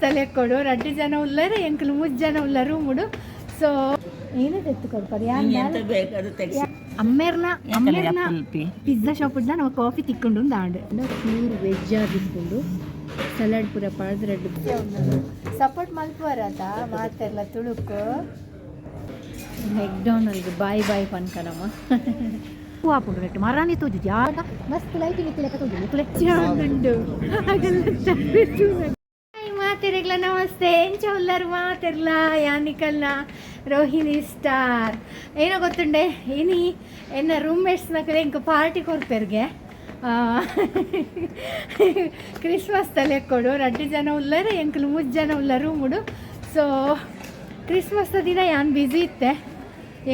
తలే కొడు 2 జನ ఉల్లారు ఎంకులు 3 జನ ఉల్లారు మూడు సో ಏನದು ಎತ್ತುಕೊಡ್ತಾರೆ ಅಮ್ಮೇರ್ನ ಪಿಜ್ಜಾ ಶಾಪ್ ಇದ್ದ ನಾವು ಕಾಫಿ ತಿಕ್ಕೊಂಡು ದಾಂಡ್ ಪ್ಯೂರ್ ವೆಜ್ ಆಗಿಟ್ಕೊಂಡು ಸಲಾಡ್ ಪೂರ ಪಾಡ್ದು 2 ಸಪೋರ್ಟ್ ಮಲ್ಪುವರಾತ ಮಾತೆಲ್ಲ ತುಳುಕು ಮೆಕ್ಡೊನಾಲ್ಡ್ ಬಾಯ್ ಬಾಯ್ ಪನ್ಕನಮ್ಮ ಹಾಪುಂಡು ನೆಟ್ಟು ಮರಾನಿ ತೋಜುದು ಆಗ ಮಸ್ತ್ ಲೈಟಿಂಗ್ ಇತ್ತಲೆಕ್ಕ ತೋಜುದು ಕುಲೆಚ್ಚುಂಡು ಮಾತೆರೆಗ್ಲ ನಮಸ್ತೆ ಎಂಚ ಉಲ್ಲಾರು ಮಾತೆರ್ಲ ಯಾನಿಕಲ್ನ ರೋಹಿಣಿ ಸ್ಟಾರ್ ಏನೋ ಗೊತ್ತುಂಡೆ ಏನಿ ಎನ್ನ ರೂಮ್ಮೇಟ್ಸ್ನಕಲೆ ಇಂಕ ಪಾರ್ಟಿ ಕೊರ್ಪೆರ್ಗೆ ಕ್ರಿಸ್ಮಸ್ ತಲೆ ಕೊಡು 2 ಜನ ಉಲ್ಲಾರು ಎಂಕಲು 3 ಜನ ಉಲ್ಲಾರು ಮೂಡು ಸೊ ಕ್ರಿಸ್ಮಸ್ ದಿನ ಯಾನ್ ಬ್ಯುಸಿ ಇತ್ತೆ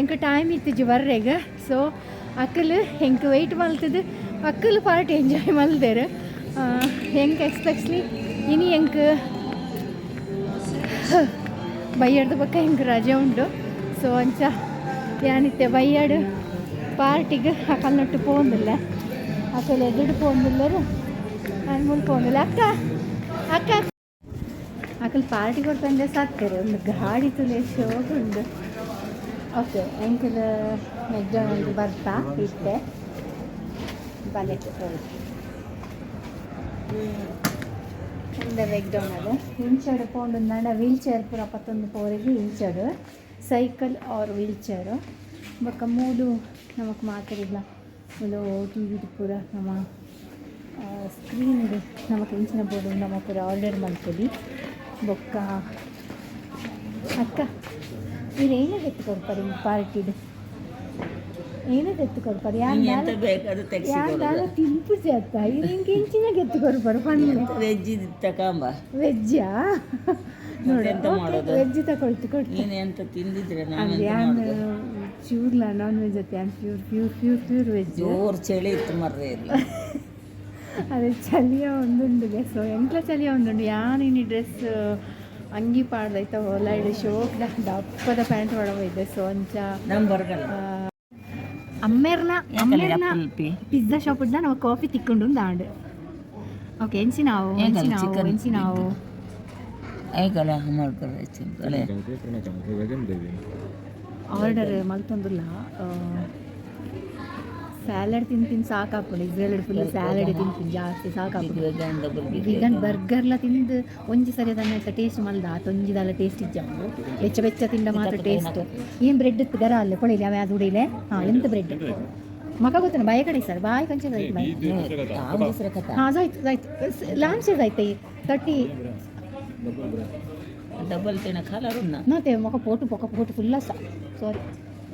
ಎಂಕ ಟೈಮ್ ಇತ್ತಿಜಿ ಬರ್ರೆಗೆ ಸೊ ಅಕ್ಕಲು ಹೆಂಗೆ ವೆಯ್ಟ್ ಮಲ್ತದು ಅಕ್ಕಲು ಪಾರ್ಟಿ ಎಂಜಾಯ್ ಮಲ್ದೇರು ಹೆಂಗೆ ಎಕ್ಸ್ಪೆಕ್ಟ್ಲಿ ಇನಿ ಹೆಂಗೆ ಬಯ್ಯಡ್ದು ಪಕ್ಕ ಹಿಂಗೆ ರಜೆ ಉಂಟು ಸೊ ಅಂಚ ಯಾನಿತ್ತೆ ಬಯ್ಯಾಡು ಪಾರ್ಟಿಗೆ ಅಕ್ಕಲ್ನೊಟ್ಟು ಪೋಂದಿಲ್ಲ ಅಕ್ಕಲ್ ಎದುರು ಪೋಂದಿಲ್ಲರು ಅನ್ಮೂಲ್ ಪೋಂದಿಲ್ಲ ಅಕ್ಕ ಅಕ್ಕ ಅಕ್ಕಲ್ ಪಾರ್ಟಿ ಕೊಡ್ತಂದೆ ಸಾಕ್ತಾರೆ ಒಂದು ಗಾಡಿ ತುಲೆ ಶೋಗುಂಡು ಓಕೆ ಎಂಕಲ್ ಮೆಕ್ಡೊನಾಲ್ಡ್ ಬರ್ತಾ ಇತ್ತೆ ಬಲೆಟ್ இந்த மெக்டொனால்டு இன்ச்சடு போண்டு நட வீல் ಚೇರ್ ಪೂರ 11 ಪೋರಿಗೆ ಇಂಚಡು ಸೈಕಲ್ ಆರ್ ವೀಲ್ ಚೇರು ಬೊಕ್ಕ ಮೂಲು ನಮಕ್ ಮಾತಾಡಿಲ್ಲ ಮೂಲು ಟಿವಿದು ಪೂರ ನಮ್ಮ ಸ್ಕ್ರೀನ್ ಇದೆ ನಮಕ್ ಇಂಚಿನ ಬೋರ್ಡು ನಮ್ಮ ಪೂರ ಆರ್ಡರ್ ಮಾಡ್ತೀವಿ ಬೊಕ್ಕ ಅಕ್ಕ ಇದು ಏನಾಗ ಎತ್ತುಕೊಡ್ತಾರೆ ಪಾರ್ಟಿದು ಏನದು ಎತ್ತುಕೊಡ್ತಾರೆ ಯಾರು ತಿಂಪು ಸೇರ್ತ ಇದು ಹಿಂಗೆ ಇಂಚಿನಾಗ ಎತ್ತುಕೊಡ್ಬಾರು ವೆಜ್ ತಕೊಂಬ ವೆಜ್ಜಾ ವೆಜ್ ತಗೊಳ್ತು ಕೊಡ್ತೀನಿ ಎಂತ ತಿಂದಿದ್ರೆ ಯಾನ್ ಚೂರ್ಲ ನಾನ್ ವೆಜ್ ಅತ್ತೆ ಯಾನ್ ಪ್ಯೂರ್ ವೆಜ್ ಜೋರ್ ಚಳಿ ಇತ್ತು ಮರ್ರೆ ಇಲ್ಲ ಅದೇ ಚಳಿಯ ಒಂದುಂಡುಗೆ ಸೊ ಎಂಕ್ಲ ಚಳಿಯ ಒಂದುಂಡು ಯಾನಿನಿ ಡ್ರೆಸ್ ಅಂಗಿ ಪಾಡ್ದೈತ ಹೊಲೈಡು ಶೋಕ್ಲ ದಪ್ಪದ ಪ್ಯಾಂಟ್ ಒಳಗೋಯ್ದೆ ಸೊ ಅಂಚ ಅಮ್ಮೇರ್ನ ಪಿಜ್ಜಾ ಶಾಪ್ ಇದ್ದ ನಾವು ಕಾಫಿ ತಿಕ್ಕೊಂಡು ದಾಂಡ್ ಓಕೆ ಎಂಚಿನಾವು ಆರ್ಡರ್ ಮಲ್ತೊಂದಿಲ್ಲ ಸ್ಯಾಲಡ್ ತಿಂತೀನಿ ಸಾಕಾಪುಂಡು ಇಸ್ರೇಲ್ ಫುಲ್ ಸ್ಯಾಲಡ್ ತಿಂತೀನಿ ಜಾಸ್ತಿ ಸಾಕಾಪುಂಡು ವಿಗನ್ ಬರ್ಗರ್ಲ ತಿಂದು ಒಂಜಿ ಸರಿ ಅದನ್ನ ಟೇಸ್ಟ್ ಮಲ್ದ ತೊಂಜಿದಲ್ಲ ಟೇಸ್ಟ್ ಇಜ್ಜಾವು ಬೆಚ್ಚ ತಿಂಡ ಮಾತ್ರ ಟೇಸ್ಟ್ ಏನು ಬ್ರೆಡ್ ಇತ್ತು ಗರ ಅಲ್ಲೇ ಕೊಳಿಲಿ ಅವ ಅದು ಉಡಿಲೆ ಹಾಂ ಎಂತ ಬ್ರೆಡ್ ಮಗ ಗೊತ್ತಾನೆ ಬಾಯಿ ಕಡೆ ಸರ್ ಬಾಯಿ ಕಂಚದ ಹಾಂ ಆಯ್ತು ಲಾಂಚ್ ಆಯ್ತು 30 ಡಬಲ್ ತಿನ್ನ ಕಲರ್ ನೋತೆ ಮೊಕ ಪೋಟು ಫುಲ್ಲ ಸಾರಿ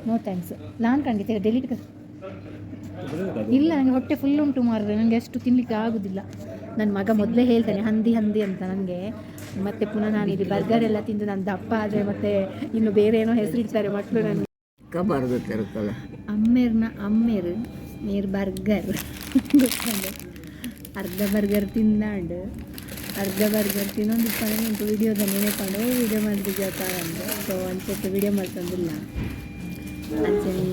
ನೋ ಥ್ಯಾಂಕ್ಸ್ ಲಾನ್ ಕಂಡಿದ್ದೆ ಡೆಲೀಟ್ ಇಲ್ಲ ನನಗೆ ಹೊಟ್ಟೆ ಫುಲ್ ಉಂಟು ಮಾರ್ರೆ ನನಗೆ ಅಷ್ಟು ತಿನ್ನಲಿಕ್ಕೆ ಆಗೋದಿಲ್ಲ ನನ್ನ ಮಗ ಮೊದಲೇ ಹೇಳ್ತಾನೆ ಹಂದಿ ಅಂತ ನನಗೆ ಮತ್ತೆ ಪುನಃ ನಾನು ಇದು ಬರ್ಗರ್ ಎಲ್ಲ ತಿಂದು ನಾನು ದಪ್ಪ ಆದರೆ ಮತ್ತೆ ಇನ್ನು ಬೇರೆ ಏನೋ ಹೆಸರಿಡ್ತಾರೆ ಮಕ್ಕಳು ನನಗೆ ಅಮ್ಮೇರ್ ಬರ್ಗರ್ ಗೊತ್ತಂದೆ ಅರ್ಧ ಬರ್ಗರ್ ತಿಂದಾಂಡು ಅರ್ಧ ಬರ್ಗರ್ ತಿನ್ನೊಂದು ಇಪ್ಪತ್ತು ವಿಡಿಯೋದ ನೆನೆಪಂಡು ವಿಡಿಯೋ ಮಾಡಿದ್ರೆ ಅಂದೆ ಸೊ ಅನ್ಸತ್ತೆ ವಿಡಿಯೋ ಮಾಡ್ತಂದಿಲ್ಲ ಅಂಚನೆ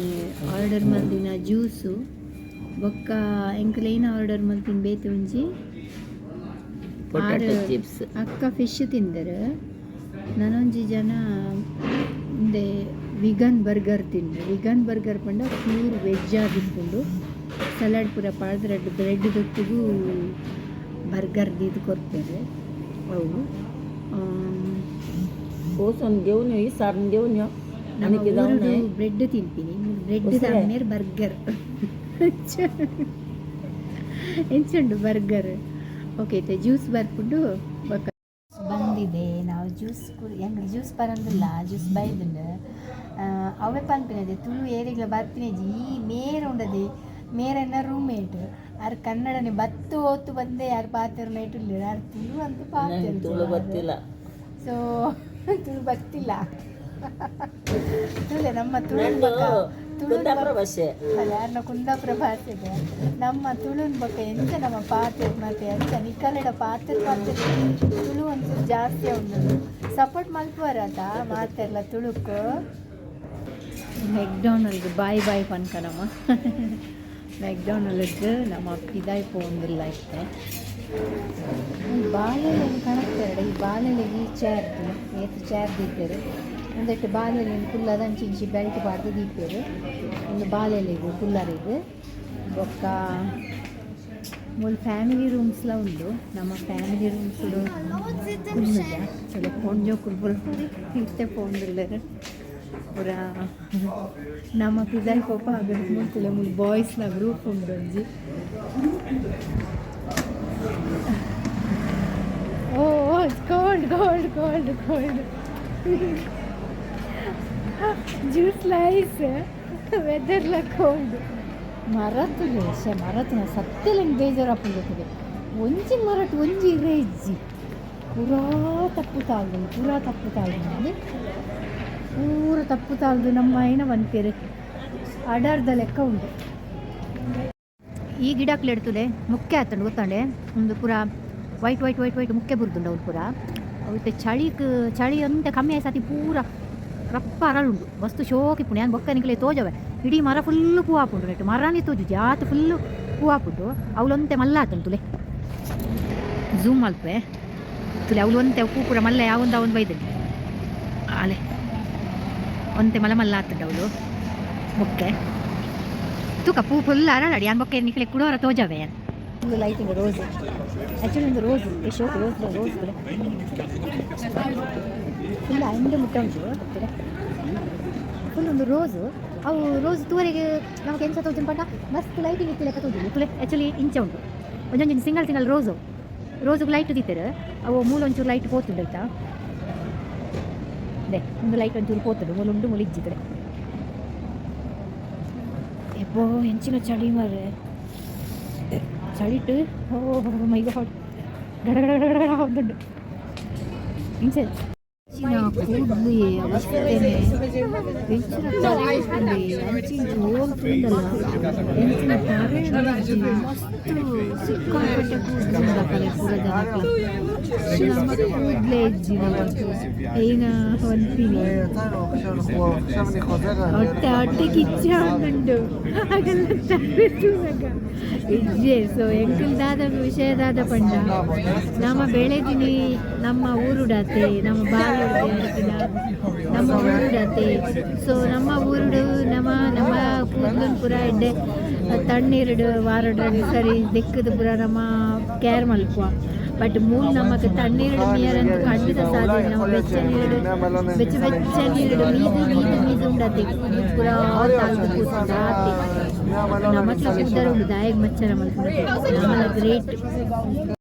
ಆರ್ಡರ್ ಮಲ್ದಿನ ಜ್ಯೂಸು ಬೊಕ್ಕ ಎಂಕಲೇನ ಆರ್ಡರ್ ಮಲ್ತಿನ ಬೇತು ಒಂಜಿ ಅಕ್ಕ ಫಿಶ್ ತಿಂದರೆ ನಾನೊಂಜಿ ಜನ ಮುಂದೆ ವಿಗನ್ ಬರ್ಗರ್ ತಿಂದೆ ವಿಗನ್ ಬರ್ಗರ್ ಪಂಡ ಪ್ಯೂರ್ ವೆಜ್ ಆಗಿಟ್ಕೊಂಡು ಸಲಾಡ್ ಪೂರ ಪಾಡ್ದು 2 ಬ್ರೆಡ್ ದೊಟ್ಟಿಗೂ ಬರ್ಗರ್ ಇದು ಕೊಡ್ತಾರೆ ಅವು ಬ್ರೆಡ್ ತಿಂತೀನಿ ಬ್ರೆಡ್ ಆಮೇಲೆ ಬರ್ಗರ್ ಎಂಚುಂಡು ಬರ್ಗರ್ ಓಕೆ ಜ್ಯೂಸ್ ಬರ್ಕೊಂಡು ಬಂದಿದೆ ನಾವು ಜ್ಯೂಸ್ ಹೆಂಗೆ ಜ್ಯೂಸ್ ಬರೋದಿಲ್ಲ ಜ್ಯೂಸ್ ಬೈದಿಲ್ಲ ಅವೇ ಪನ್ಪಿನದೆ ತುಳು ಏರಿಗಳ ಬರ್ತೀನಿ ಈ ಮೇರ್ ಉಂಡದೆ ಮೇರನ್ನ ರೂಮ್ಮೇಟ್ ಯಾರು ಕನ್ನಡನೇ ಬತ್ತು ಹೊತ್ತು ಬಂದೆ ಯಾರು ಪಾತ್ರ ಇಟ್ಟಿಲ್ಲ ಯಾರು ತುಳು ಅಂತ ಪಾತ್ರ ಸೊ ತುಳು ಬತ್ತಿಲ್ಲ ತುಳು ನಮ್ಮ ಯಾರನ್ನ ಕುಂದಾಪುರ ಭಾಷೆಗೆ ನಮ್ಮ ತುಳುನ್ ಬಗ್ಗೆ ಎಂತ ನಮ್ಮ ಪಾತ್ರ ಮತ್ತೆ ಎಂತ ನಿಕಲಡ ಪಾತ್ರ ತುಳು ಒಂಚೂರು ಜಾಸ್ತಿ ಉಂಟು ಸಪೋರ್ಟ್ ಮಲ್ಪುವರಾತ ಮಾತೆಲ್ಲ ತುಳುಕು ಮೆಕ್ಡೊನಾಲ್ಡ್ ಬಾಯ್ ಬಾಯ್ ಪನ್ಕನಮ್ಮ ಮೆಕ್ಡೊನಾಲ್ಡ್ ನಮ್ಮ ಪಿದಾಯ್ ಪೋಂದಿಲ್ಲ ಇತ್ತೆ ಈ ಬಾಲೆಲೆಯನ್ನು ಕಾಣಿಸ್ತಾರೆ ಈ ಬಾಲೆಲೆಗೆ ಈ ಚೇರ್ದು ಏತು ಚೇರ್ ದಿದ್ದೇರು ಒಂದೆಟ್ಟು ಬಾಲೆಲೆಯನ್ನು ಫುಲ್ ಅದಂಚಿಂಚಿ ಬೆಲ್ಟ್ ಪಾಡ್ದು ದೀಪೇರು ಒಂದು ಬಾಲೆಲೆಗು ಕುಲ್ಲರಿಗು ಬೊಕ್ಕ ಮೂಲ ಫ್ಯಾಮಿಲಿ ರೂಮ್ಸ್ಲ ಉಂಡು ನಮ್ಮ ಫ್ಯಾಮಿಲಿ ರೂಮ್ಸ್ ಕುಲ್ಲುಜ ಚಲೋ ಪೊಂಜೋ ಕುಲ್ಬುಲ್ ಇಷ್ಟೇ ಪೋಂಡುಳ್ಳರು ಪೂರ ನಮ್ಮ ಪಿದಾಯಿ ಕೋಪ ಆಗದು ಮುಂಚೆ ಮೂಲ ಬಾಯ್ಸ್ನ ಗ್ರೂಪ್ ಉಂಡು ಒಂಜಿ ಓ cold cold cold cold juice ಲೈಸ್ ವೆದರ್ಲ ಕೋಲ್ಡ್ ಮರತುಲೆ ಮರತುನ ಸತ್ಯಲೆಂಗೆ ಬೇಜಾರಾಪುಂಡುತ್ತದೆ ಒಂಜಿ ಮರಟು ಒಂಜಿ ಇರೆ ಇಜ್ಜಿ ಪೂರಾ ತಪ್ಪು ತಾಳ್ದು ಪೂರ ತಪ್ಪು ತಾಳ್ದು ನಮ್ಮ ಐನ ಬಂತೇರು ಅಡಾರ್ದ ಲೆಕ್ಕ ಉಂಟು ಈ ಗಿಡಕ್ಲೆ ಇಡ್ತದೆ ಮುಖ್ಯ ಆತಂಡು ಗೊತ್ತಾಂಡೆ ಒಂದು ಪೂರ ವೈಟ್ ವೈಟ್ ವೈಟ್ ವೈಟ್ ಮುಖ್ಯ ಬುರ್ದುಂಡು ಅವ್ರು ಪೂರ ಅವತ್ತೆ ಚಳಿ ಅಂತ ಕಮ್ಮಿ ಆಯ್ಸತಿ ಪೂರ ರಪ್ಪ ಅರಳುಂಡು ಮಸ್ತು ಶೋಕಿ ಪುಣ್ಯ ನಾನು ಬೊಕ್ಕ ನಿಕ್ಲೆ ತೋಜವೆ ಇಡೀ ಮರ ಫುಲ್ಲು ಹೂ ಹಾಪುಂಡು ನೆಟ್ಟು ಮರನೇ ತೋಜು ಜಾತು ಫುಲ್ಲು ಹೂ ಹಾಪುಂಡು ಅವಳೊಂತೆ ಮಲ್ಲ ಆತಂದು ತುಲೆ ಝೂಮ್ ಅಲ್ಪೆ ತುಲೆ ಅವಳೊಂತೆ ಹೂ ಪೂರ ಮಲ್ಲ ಯಾವೊಂದು ಅವನು ಬೈದಲ್ಲಿ ಅಲೆ ಒಂತೆ ಮಲ್ಲ ಆತಂಡು ಅವಳು ಬೊಕ್ಕೆ ತೂಕ ಪೂ ಫುಲ್ ಅರಳಾಡಿ ನಾನು ಬೊಕ್ಕೆ ನಿಕ್ಲೆ ಕುಡೋರ ತೋಜವೆ ಒಂದು ಲೈಟಿಂಗ್ ರೋಸ್ ಆ್ಯಕ್ಚುಲಿ ಒಂದು ರೋಸ್ ಎಷ್ಟು ರೋಸ್ ಫುಲ್ ಅಂಡೆ ಮುಟ್ಟ ಉಂಟು ಫುಲ್ ಒಂದು ರೋಸು ಅವು ರೋಸ್ ತೂವರೆಗೆ ನಮಗೆ ಎಂಚ ತೋಜನ್ ಪಂಡ ಮಸ್ತ್ ಲೈಟಿಂಗ್ ಇತ್ತು ಲೆಕ್ಕ ತೋಜು ತುಲೆ ಆ್ಯಕ್ಚುಲಿ ಇಂಚ ಉಂಟು ಒಂದೊಂದು ಸಿಂಗಲ್ ರೋಸಿಗೆ ಲೈಟ್ ದಿತ್ತರು ಅವು ಮೂಲ ಒಂಚೂರು ಲೈಟ್ ಪೋತುಂಡು ಆಯ್ತಾ ಅದೇ ಒಂದು ಲೈಟ್ ಒಂಚೂರು ಪೋತುಂಡು ಮೂಲುಂಡು ಮುಳಿಜ್ಜಿದ್ರೆ ಎಪ್ಪೋ ಹೆಂಚಿನ ಚಳಿ ಮಾರೆ ಚಳಿಟ್ಟು ಓ ಮೈ ಗಾಡ್ ಗಡ ಹೋಗುಂಡು ಇಂಚೆ ಕೂದಲು ಅವಸ್ಥೆನೆ ಹೆಂಚಿನ ತಲೆ ಅಂಚಿಂಚು ಹೋಗ್ತುಂಡಲ್ಲ ಹೆಂಚಿನ ತಲೆ ಮಸ್ತು ಸಿಕ್ಕಾಪಟ್ಟೆ ಕೂದಲು ಕಲೆ ಪೂರ ಜನಕ್ಕೆ ನಮ್ಮ ಕೂದಲೇ ಇಜ್ಜಿ ಏನ ಹೊಂತೀನಿ ಹೊಟ್ಟೆ ಕಿಚ್ಚ ಉಂಡು ಹಾಗೆಲ್ಲ ತಪ್ಪಿಸುವಾಗ ಇಜ್ಜೆ ಸೊ ಎಂಕಲ್ದಾದ ವಿಷಯದಾದ ಪಂಡ ನಮ್ಮ ಬೆಳೆದಿನಿ ನಮ್ಮ ಊರುಡತೆ ನಮ್ಮ ಬಾವಿ ನಮ್ಮ ಊರುಡತೆ ಸೊ ನಮ್ಮ ಊರುಡು ನಮ್ಮ ಕೂದಲು ಪೂರ ಎಡ್ಡೆ ತಣ್ಣೀರುಡು ವಾರಡು ಸರಿ ದಿಕ್ಕದು ಪೂರ ನಮ್ಮ ಕೇರ್ ಮಲ್ಪುವ ಬಟ್ ಮೂಲ ನಮಗೆ ತಣ್ಣೀರುಡು ನೀರಂತೂ ಖಂಡಿತ ಸಾಧ್ಯ ನಮ್ಮ ಬೆಚ್ಚ ನೀರುಡು ಮೀದು ಉಂಡತೆ ಕೂದಲು ಪೂರ ತಾಳ್ದು ಕೂತಾತೆ ನಮ್ಮಟ್ಲ ಕೂದಲು ಉಂಡು ದಾಯಗ್ ಮಚ್ಚರ ಮಲ್ಪುಂಡತೆ ನಮ್ಮಲ್ಲ ಗ್ರೇಟ್